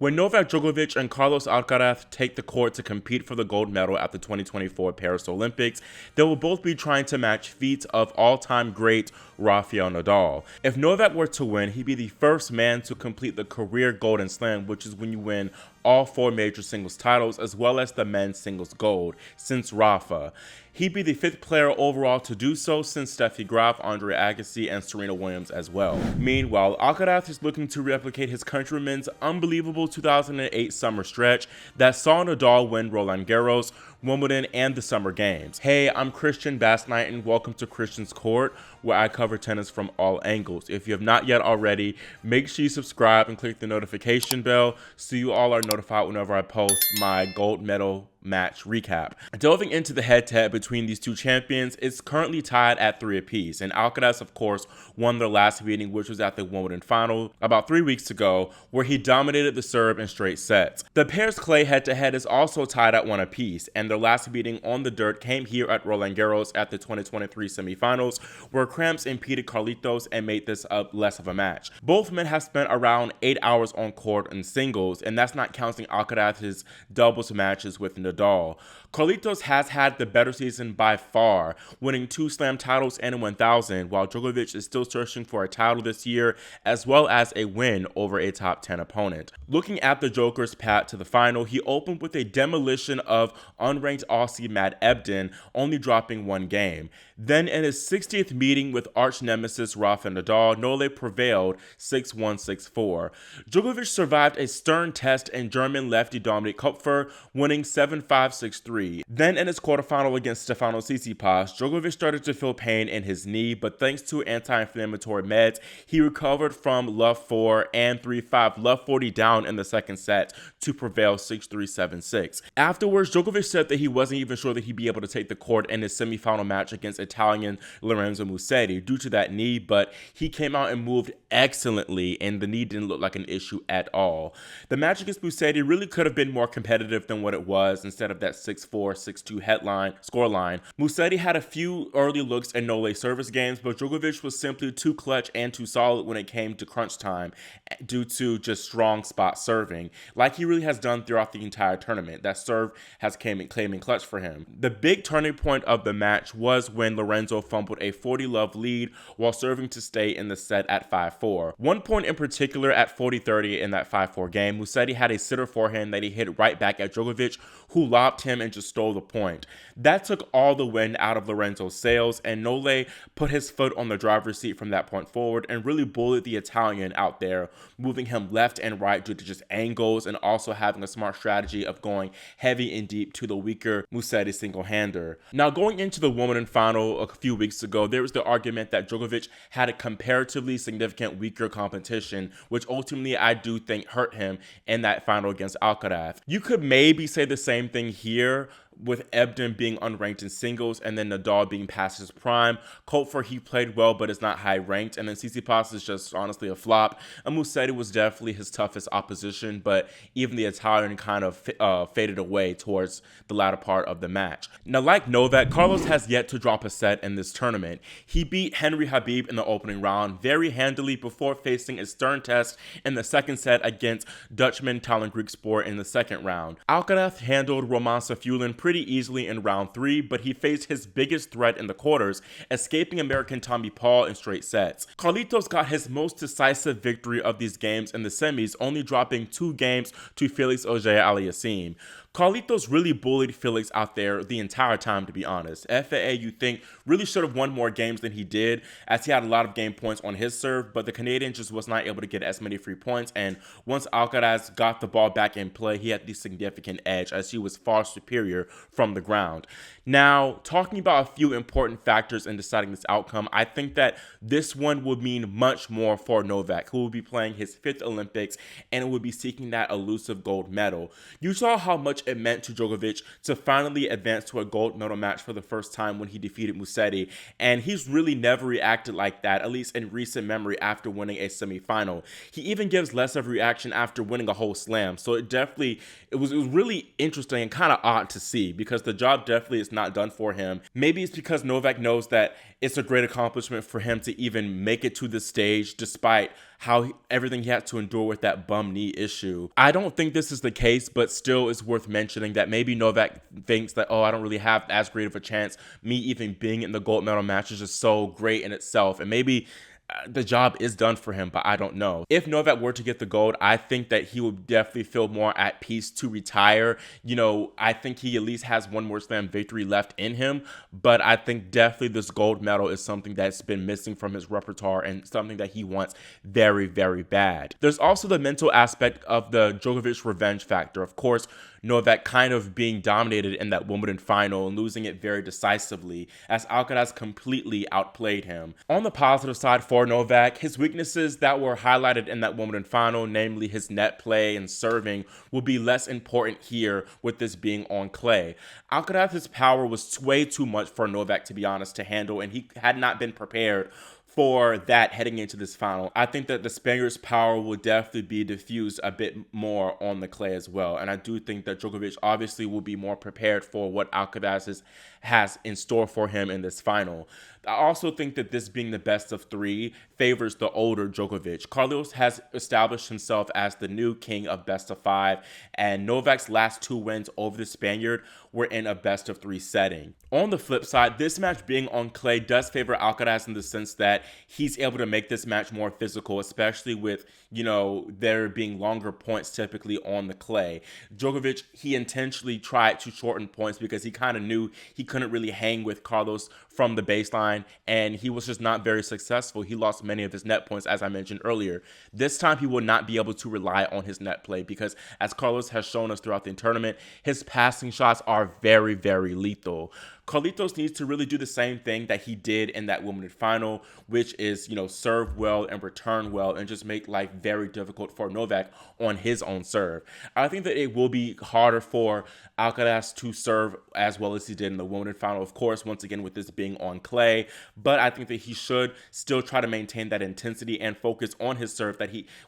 When Novak Djokovic and Carlos Alcaraz take the court to compete for the gold medal at the 2024 Paris Olympics, they will both be trying to match feats of all-time great Rafael Nadal. If Novak were to win, he'd be the first man to complete the career Golden Slam, which is when you win all 4 major singles titles as well as the men's singles gold, since Rafa. He'd be the 5th player overall to do so since Steffi Graf, Andre Agassi, and Serena Williams as well. Meanwhile, Alcaraz is looking to replicate his countryman's unbelievable 2008 summer stretch that saw Nadal win Roland Garros, Wimbledon, and the Summer Games. Hey, I'm Christian Bass-Knight and welcome to Christian's Court, where I cover tennis from all angles. If you have not yet already, make sure you subscribe and click the notification bell so you all are notified whenever I post my gold medal match recap. Delving into the head-to-head between these two champions, it's currently tied at 3 apiece, and Alcaraz, of course, won their last meeting, which was at the Wimbledon final about 3 weeks ago, where he dominated the Serb in straight sets. The pair's clay head-to-head is also tied at 1 apiece, and their last meeting on the dirt came here at Roland Garros at the 2023 semifinals, where cramps impeded Carlitos and made this less of a match. Both men have spent around 8 hours on court in singles, and that's not counting Alcaraz's doubles matches with Nadal. Carlitos has had the better season by far, winning 2 slam titles and a 1000, while Djokovic is still searching for a title this year, as well as a win over a top 10 opponent. Looking at the Joker's path to the final, he opened with a demolition of unranked Aussie Matt Ebden, only dropping 1 game. Then in his 60th meeting with arch nemesis Rafa Nadal, Nole prevailed 6-1, 6-4. Djokovic survived a stern test in German lefty Dominik Kopfer, winning 7-5, 6-3. Then in his quarterfinal against Stefanos Tsitsipas, Djokovic started to feel pain in his knee, but thanks to anti-inflammatory meds, he recovered from love 4 and 3-5, love 40 down in the second set to prevail 6-3, 7-6. Afterwards, Djokovic said that he wasn't even sure that he'd be able to take the court in his semifinal match against Italian Lorenzo Musetti due to that knee, but he came out and moved excellently, and the knee didn't look like an issue at all. The match against Musetti really could have been more competitive than what it was. Instead of that 6-4, 6-2 scoreline, Musetti had a few early looks in Nole service games, but Djokovic was simply too clutch and too solid when it came to crunch time due to just strong spot serving, like he really has done throughout the entire tournament. That serve has claiming clutch for him. The big turning point of the match was when Lorenzo fumbled a 40-love lead while serving to stay in the set at 5-4. One point in particular at 40-30 in that 5-4 game, Musetti had a sitter forehand that he hit right back at Djokovic, who lobbed him and just stole the point. That took all the wind out of Lorenzo's sails, and Nole put his foot on the driver's seat from that point forward and really bullied the Italian out there, moving him left and right due to just angles and also having a smart strategy of going heavy and deep to the weaker Musetti single-hander. Now, going into the Wimbledon final a few weeks ago, there was the argument that Djokovic had a comparatively significant weaker competition, which ultimately I do think hurt him in that final against Alcaraz. You could maybe say the same thing here with Ebden being unranked in singles and then Nadal being past his prime. Kopfer, he played well but is not high ranked, and then Tsitsipas is just honestly a flop. And Musetti was definitely his toughest opposition, but even the Italian kind of faded away towards the latter part of the match. Now, like Novak, Carlos has yet to drop a set in this tournament. He beat Henry Habib in the opening round very handily before facing a stern test in the second set against Dutchman Talon Griekspoor in the second round. Alcaraz handled Roman Safiullin pretty easily in round 3, but he faced his biggest threat in the quarters, escaping American Tommy Paul in straight sets. Carlitos got his most decisive victory of these games in the semis, only dropping 2 games to Felix Auger-Aliassime. Carlitos really bullied Felix out there the entire time, to be honest. FAA, you think, really should have won more games than he did, as he had a lot of game points on his serve, but the Canadian just was not able to get as many free points, and once Alcaraz got the ball back in play, he had the significant edge, as he was far superior from the ground. Now, talking about a few important factors in deciding this outcome, I think that this one would mean much more for Novak, who will be playing his 5th Olympics and will be seeking that elusive gold medal. You saw how much it meant to Djokovic to finally advance to a gold medal match for the first time when he defeated Musetti, and he's really never reacted like that, at least in recent memory, after winning a semifinal. He even gives less of a reaction after winning a whole slam, so it was really interesting and kind of odd to see, because the job definitely is not done for him. Maybe it's because Novak knows that it's a great accomplishment for him to even make it to this stage, despite everything he had to endure with that bum knee issue. I don't think this is the case, but still it's worth mentioning that maybe Novak thinks that, oh, I don't really have as great of a chance. Me even being in the gold medal match is just so great in itself. And maybe the job is done for him, but I don't know. If Novak were to get the gold, I think that he would definitely feel more at peace to retire. I think he at least has one more slam victory left in him, but I think definitely this gold medal is something that's been missing from his repertoire and something that he wants very, very bad. There's also the mental aspect of the Djokovic revenge factor. Of course, Novak kind of being dominated in that Wimbledon final and losing it very decisively as Alcaraz completely outplayed him. On the positive side for Novak, his weaknesses that were highlighted in that Wimbledon final, namely his net play and serving, will be less important here with this being on clay. Alcaraz's power was way too much for Novak, to be honest, to handle, and he had not been prepared for that heading into this final. I think that the Spaniard's power will definitely be diffused a bit more on the clay as well. And I do think that Djokovic obviously will be more prepared for what Alcaraz has in store for him in this final. I also think that this being the best of three favors the older Djokovic. Carlos has established himself as the new king of best of five, and Novak's last two wins over the Spaniard were in a best of three setting. On the flip side, this match being on clay does favor Alcaraz in the sense that he's able to make this match more physical, especially with, there being longer points typically on the clay. Djokovic, he intentionally tried to shorten points because he kind of knew he couldn't really hang with Carlos from the baseline, and he was just not very successful. He lost many of his net points, as I mentioned earlier. This time, he will not be able to rely on his net play because, as Carlos has shown us throughout the tournament, his passing shots are very, very lethal. Carlitos needs to really do the same thing that he did in that Wimbledon final, which is, serve well and return well and just make life very difficult for Novak on his own serve. I think that it will be harder for Alcaraz to serve as well as he did in the Wimbledon final, of course, once again with this being on clay, but I think that he should still try to maintain that intensity and focus on his serve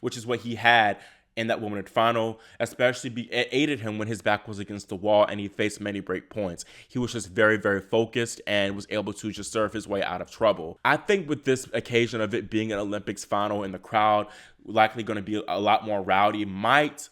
which is what he had in that Wimbledon final, especially it aided him when his back was against the wall and he faced many break points. He was just very, very focused and was able to just serve his way out of trouble. I think with this occasion of it being an Olympics final and the crowd likely going to be a lot more rowdy might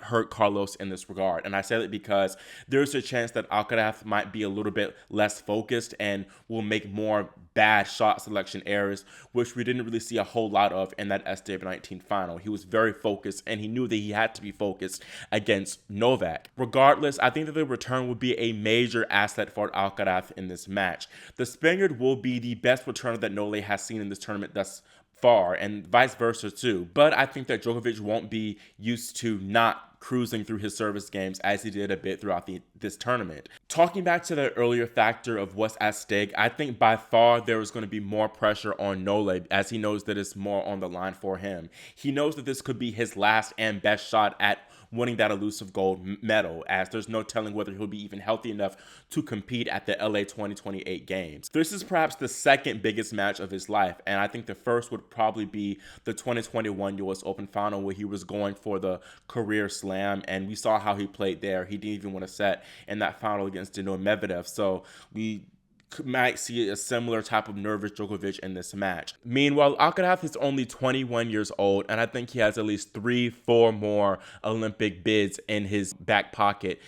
hurt Carlos in this regard. And I say that because there's a chance that Alcaraz might be a little bit less focused and will make more bad shot selection errors, which we didn't really see a whole lot of in that SW19 final. He was very focused and he knew that he had to be focused against Novak. Regardless, I think that the return would be a major asset for Alcaraz in this match. The Spaniard will be the best returner that Nole has seen in this tournament thus far, and vice versa too. But I think that Djokovic won't be used to not cruising through his service games as he did a bit throughout this tournament. Talking back to the earlier factor of what's at stake, I think by far there is going to be more pressure on Nole as he knows that it's more on the line for him. He knows that this could be his last and best shot at winning that elusive gold medal, as there's no telling whether he'll be even healthy enough to compete at the LA 2028 games. This is perhaps the second biggest match of his life, and I think the first would probably be the 2021 US Open final where he was going for the career slam, and we saw how he played there. He didn't even win a set in that final against Daniil Medvedev, so we might see a similar type of nervous Djokovic in this match. Meanwhile, Alcaraz is only 21 years old, and I think he has at least 3-4 more Olympic bids in his back pocket,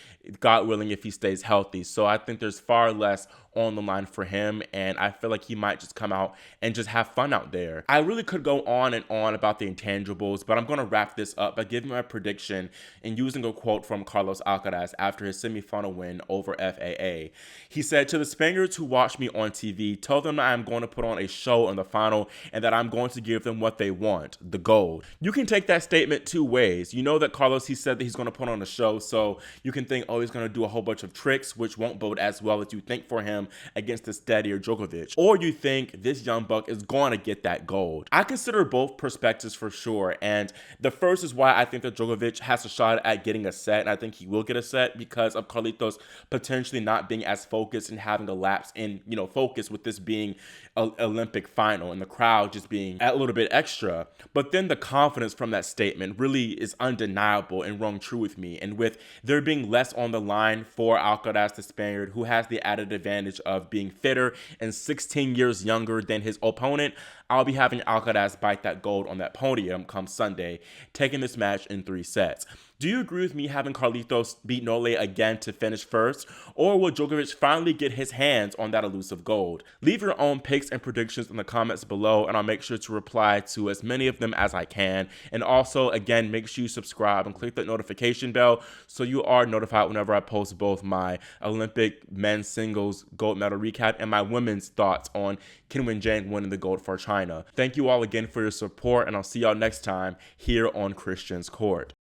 God willing, if he stays healthy. So I think there's far less on the line for him, and I feel like he might just come out and just have fun out there. I really could go on and on about the intangibles, but I'm going to wrap this up by giving my prediction and using a quote from Carlos Alcaraz after his semifinal win over FAA. He said, "To the Spaniards who watch me on TV, tell them that I'm going to put on a show in the final and that I'm going to give them what they want, the gold." You can take that statement two ways. You know that Carlos, he said that he's going to put on a show, so you can think, oh, he's going to do a whole bunch of tricks, which won't bode as well as you think for him against the steadier Djokovic. Or you think this young buck is going to get that gold. I consider both perspectives for sure, and the first is why I think that Djokovic has a shot at getting a set, and I think he will get a set because of Carlitos potentially not being as focused and having a lapse in, focus with this being an Olympic final and the crowd just being a little bit extra. But then the confidence from that statement really is undeniable and rung true with me, and with there being less on the line for Alcaraz, the Spaniard, who has the added advantage advantage of being fitter and 16 years younger than his opponent, I'll be having Alcaraz bite that gold on that podium come Sunday, taking this match in 3 sets. Do you agree with me having Carlitos beat Nole again to finish first, or will Djokovic finally get his hands on that elusive gold? Leave your own picks and predictions in the comments below, and I'll make sure to reply to as many of them as I can. And also, again, make sure you subscribe and click that notification bell so you are notified whenever I post both my Olympic men's singles gold medal recap and my women's thoughts on Qinwen Zhang winning the gold for China. Thank you all again for your support, and I'll see y'all next time here on Christian's Court.